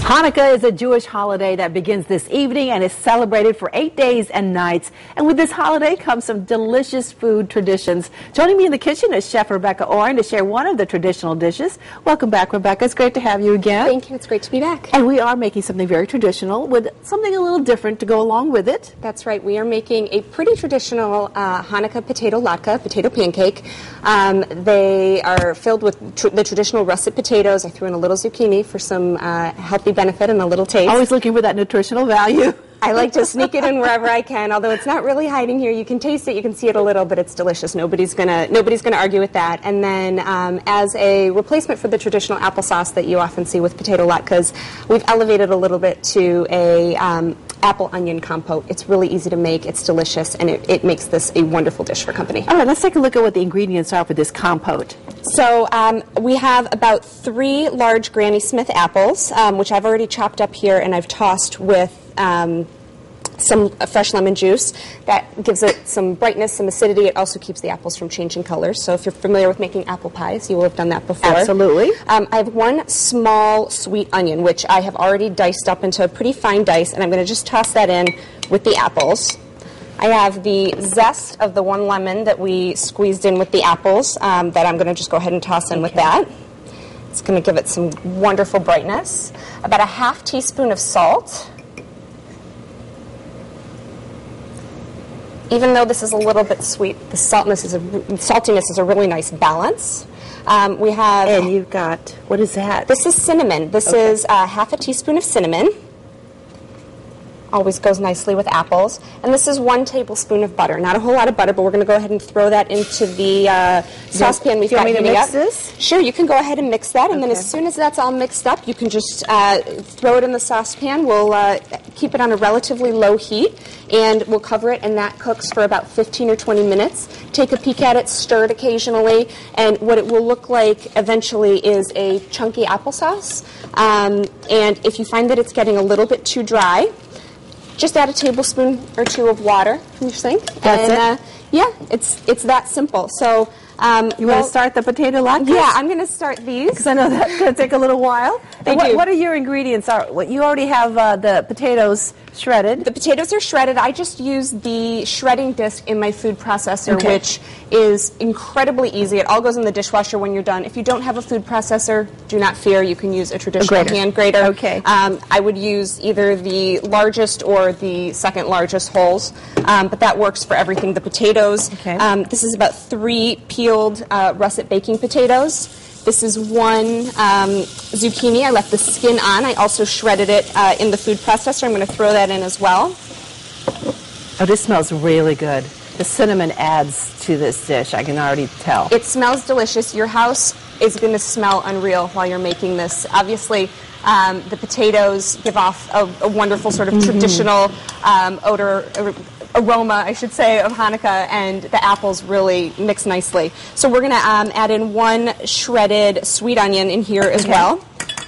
Hanukkah is a Jewish holiday that begins this evening and is celebrated for 8 days and nights. And with this holiday comes some delicious food traditions. Joining me in the kitchen is Chef Rebecca Oren to share one of the traditional dishes. Welcome back, Rebecca. It's great to have you again. Thank you. It's great to be back. And we are making something very traditional with something a little different to go along with it. That's right. We are making a pretty traditional Hanukkah potato latke, potato pancake. They are filled with the traditional russet potatoes. I threw in a little zucchini for some healthy benefit and a little taste. Always looking for that nutritional value. I like to sneak it in wherever I can, although it's not really hiding here. You can taste it, you can see it a little, but it's delicious. Nobody's gonna argue with that. And then as a replacement for the traditional applesauce that you often see with potato latkes, we've elevated a little bit to a apple onion compote. It's really easy to make, it's delicious, and it makes this a wonderful dish for company. All right, let's take a look at what the ingredients are for this compote. So we have about 3 large Granny Smith apples, which I've already chopped up here and I've tossed with some fresh lemon juice. That gives it some brightness, some acidity. It also keeps the apples from changing colors. So if you're familiar with making apple pies, you will have done that before. Absolutely. I have 1 small sweet onion, which I have already diced up into a pretty fine dice, and I'm going to just toss that in with the apples. I have the zest of the 1 lemon that we squeezed in with the apples that I'm going to just go ahead and toss in with that. It's going to give it some wonderful brightness. About a ½ teaspoon of salt. Even though this is a little bit sweet, the saltiness is a really nice balance. We have... And you've got, what is that? This is cinnamon. This is ½ teaspoon of cinnamon. Always goes nicely with apples. And this is 1 tablespoon of butter. Not a whole lot of butter, but we're going to go ahead and throw that into the saucepan we've got heating up. This? Sure, you can go ahead and mix that, and then as soon as that's all mixed up, you can just throw it in the saucepan. We'll keep it on a relatively low heat, and we'll cover it, and that cooks for about 15 or 20 minutes. Take a peek at it, stir it occasionally, and what it will look like eventually is a chunky applesauce. And if you find that it's getting a little bit too dry, just add a tablespoon or 2 of water from your sink. That's it? Yeah, it's that simple. So you want to start the potato latkes? Yeah, I'm going to start these. Because I know that's going to take a little while. What are your ingredients? You already have the potatoes shredded. The potatoes are shredded. I just use the shredding disc in my food processor, which is incredibly easy. It all goes in the dishwasher when you're done. If you don't have a food processor, do not fear. You can use a traditional hand grater. Okay. I would use either the largest or the second largest holes, but that works for everything. The potatoes. Okay. This is about 3 peeled russet baking potatoes. This is 1 zucchini. I left the skin on. I also shredded it in the food processor. I'm going to throw that in as well. Oh, this smells really good. The cinnamon adds to this dish. I can already tell. It smells delicious. Your house is going to smell unreal while you're making this. Obviously, the potatoes give off a wonderful sort of traditional aroma, I should say, of Hanukkah, and the apples really mix nicely. So we're going to add in 1 shredded sweet onion in here as well.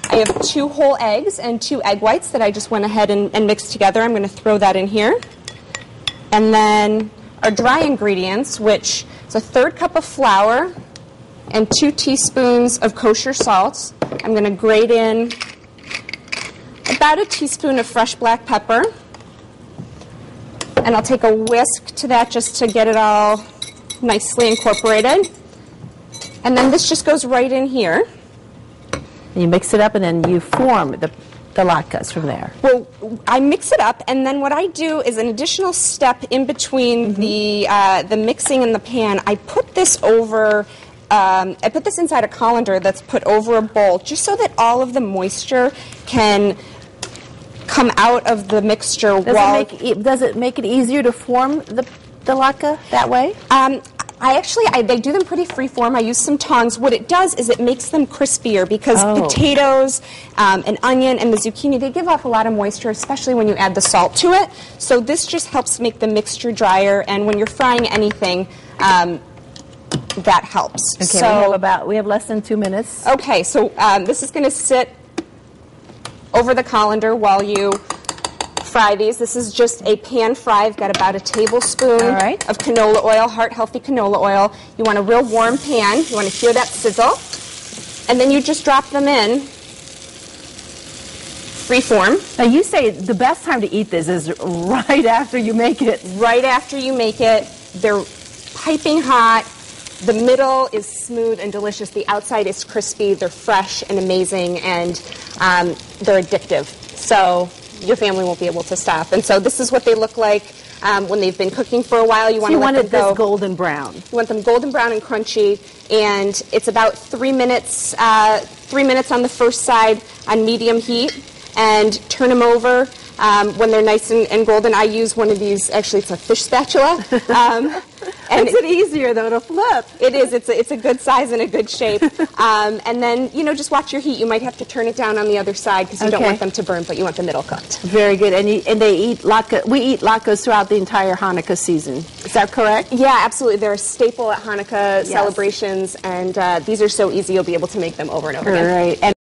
I have 2 whole eggs and 2 egg whites that I just went ahead and mixed together. I'm going to throw that in here. And then our dry ingredients, which is a 1/3 cup of flour and 2 teaspoons of kosher salt. I'm going to grate in about a teaspoon of fresh black pepper. And I'll take a whisk to that just to get it all nicely incorporated. And then this just goes right in here. You mix it up and then you form the latkes from there. Well, I mix it up, and then what I do is an additional step in between the mixing and the pan. I put this over. I put this inside a colander that's put over a bowl, just so that all of the moisture can come out of the mixture. Does it make it easier to form the latke that way? They do them pretty free-form. I use some tongs. What it does is it makes them crispier because potatoes and onion and the zucchini, they give off a lot of moisture, especially when you add the salt to it. So this just helps make the mixture drier, and when you're frying anything, that helps. Okay, so we have less than 2 minutes. Okay, so this is going to sit over the colander while you fry these. This is just a pan fry. I've got about a tablespoon of canola oil, heart-healthy canola oil. You want a real warm pan. You want to hear that sizzle. And then you just drop them in free-form. Now you say the best time to eat this is right after you make it. Right after you make it. They're piping hot. The middle is smooth and delicious. The outside is crispy. They're fresh and amazing, and they're addictive. So your family won't be able to stop. And so this is what they look like when they've been cooking for a while. You want to let them go. This golden brown. You want them golden brown and crunchy, and it's about 3 minutes. 3 minutes on the first side on medium heat, and turn them over. When they're nice and golden, I use one of these. Actually, it's a fish spatula. And it's easier though to flip. It is. It's a good size and a good shape. And then just watch your heat. You might have to turn it down on the other side because you don't want them to burn, but you want the middle cooked. Very good. And they eat latke. We eat latkes throughout the entire Hanukkah season. Is that correct? Yeah, absolutely. They're a staple at Hanukkah celebrations, and these are so easy. You'll be able to make them over and over again. Right.